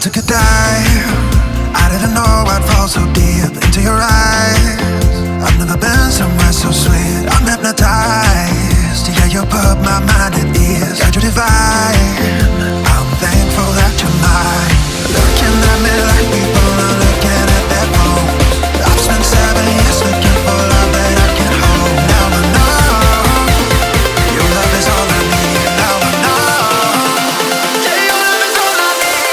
took a dive. I didn't know I'd fall so deep into your eyes. I've never been somewhere so sweet. I'm hypnotized. Yeah, you put my mind at ease. Got you divine. I'm thankful that you're mine. Looking at me like people are looking at their phones. I've spent 7 years looking for love that I can hold. Now I know your love is all I need. Now I know. Yeah, your love is all I need.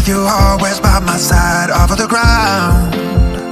You always by my side, off of the ground.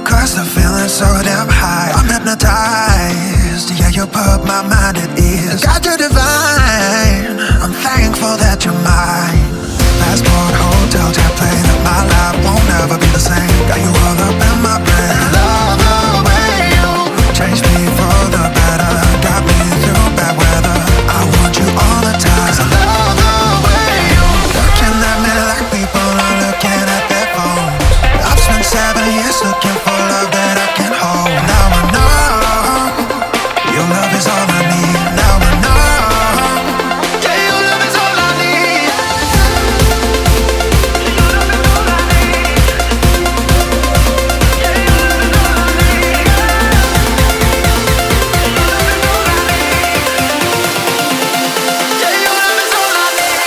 Cause the feeling's so damn high. I'm hypnotized. Yeah, you put my mind at ease. Got you divine. I'm thankful that you're mine. Passport, hotel, jet plane. My life won't ever be the same. Got you all up in my brain. Love the way you changed me for the better. Got me through bad weather. I want you all the time. I love the way you looking at me like people are looking at their phones. I've spent 7 years looking for love that I can hold. Now I know your love is all I need. Now I know. Yeah, your love is all I need. Your love is all I need. Yeah, your love is all I need. Your love is all I need. Yeah, your love is all I need.